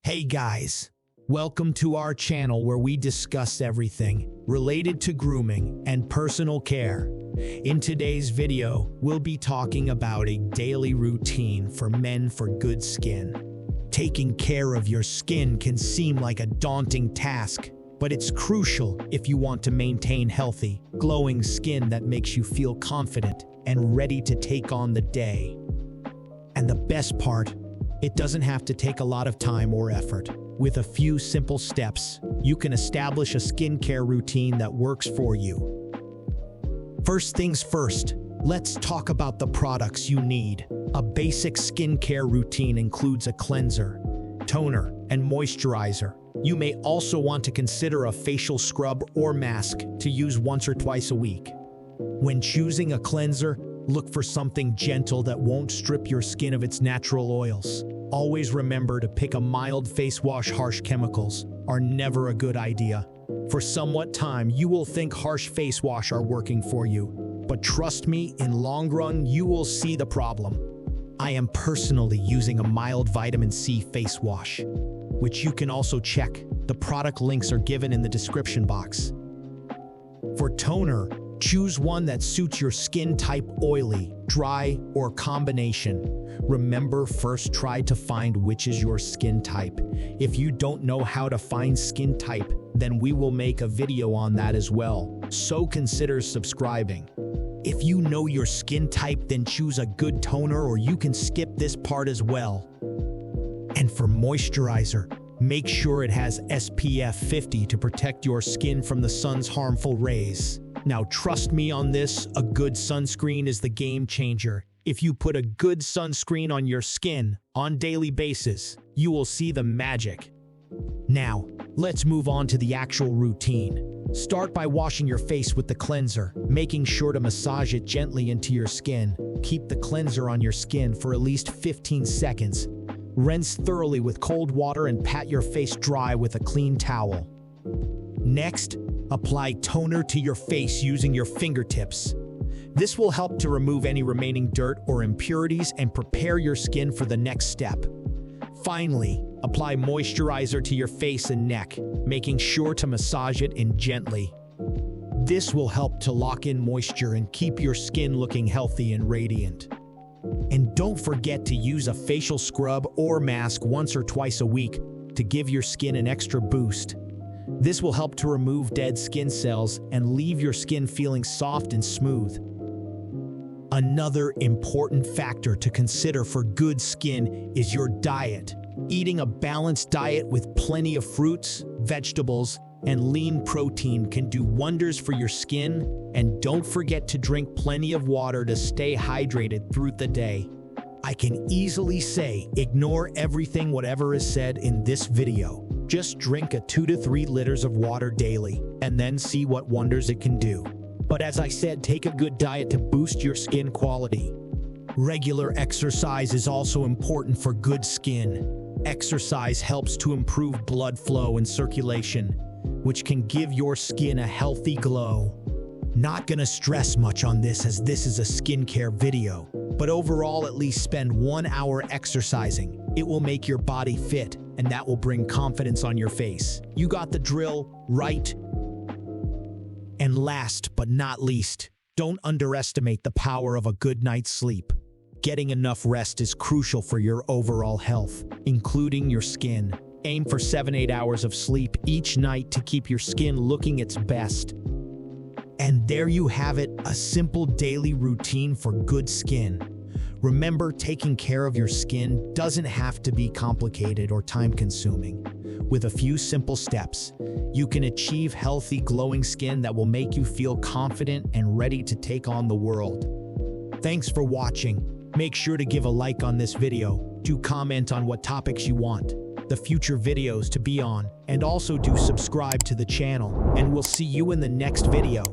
Hey guys, welcome to our channel where we discuss everything related to grooming and personal care. In today's video, we'll be talking about a daily routine for men for good skin. Taking care of your skin can seem like a daunting task, but it's crucial if you want to maintain healthy, glowing skin that makes you feel confident and ready to take on the day. And the best part, it doesn't have to take a lot of time or effort. With a few simple steps, you can establish a skincare routine that works for you. First things first, let's talk about the products you need. A basic skincare routine includes a cleanser, toner, and moisturizer. You may also want to consider a facial scrub or mask to use once or twice a week. When choosing a cleanser, look for something gentle that won't strip your skin of its natural oils. Always remember to pick a mild face wash. Harsh chemicals are never a good idea. For somewhat time, you will think harsh face wash are working for you. But trust me, in long run, you will see the problem. I am personally using a mild VitaminC face wash, which you can also check. The product links are given in the description box. For toner, choose one that suits your skin type: oily, dry, or combination. Remember, first try to find which is your skin type. If you don't know how to find skin type, then we will make a video on that as well, so consider subscribing. If you know your skin type, then choose a good toner, or you can skip this part as well. And for moisturizer, make sure it has SPF 50 to protect your skin from the sun's harmful rays. Now trust me on this, a good sunscreen is the game changer. If you put a good sunscreen on your skin on a daily basis, you will see the magic. Now, let's move on to the actual routine. Start by washing your face with the cleanser, making sure to massage it gently into your skin. Keep the cleanser on your skin for at least 15 seconds. Rinse thoroughly with cold water and pat your face dry with a clean towel. Next, apply toner to your face using your fingertips. This will help to remove any remaining dirt or impurities and prepare your skin for the next step. Finally, apply moisturizer to your face and neck, making sure to massage it in gently. This will help to lock in moisture and keep your skin looking healthy and radiant. And don't forget to use a facial scrub or mask once or twice a week to give your skin an extra boost. This will help to remove dead skin cells and leave your skin feeling soft and smooth. Another important factor to consider for good skin is your diet. Eating a balanced diet with plenty of fruits, vegetables, and lean protein can do wonders for your skin. And don't forget to drink plenty of water to stay hydrated through the day. I can easily say, ignore everything whatever is said in this video. Just drink 2 to 3 liters of water daily, and then see what wonders it can do. But as I said, take a good diet to boost your skin quality. Regular exercise is also important for good skin. Exercise helps to improve blood flow and circulation, which can give your skin a healthy glow. Not gonna stress much on this as this is a skincare video, but overall at least spend 1 hour exercising. It will make your body fit, and that will bring confidence on your face. You got the drill, right? And last but not least, don't underestimate the power of a good night's sleep. Getting enough rest is crucial for your overall health, including your skin. Aim for 7-8 hours of sleep each night to keep your skin looking its best. And there you have it, a simple daily routine for good skin. Remember, taking care of your skin doesn't have to be complicated or time-consuming. With a few simple steps, you can achieve healthy, glowing skin that will make you feel confident and ready to take on the world. Thanks for watching. Make sure to give a like on this video, do comment on what topics you want the future videos to be on, and also do subscribe to the channel, and we'll see you in the next video.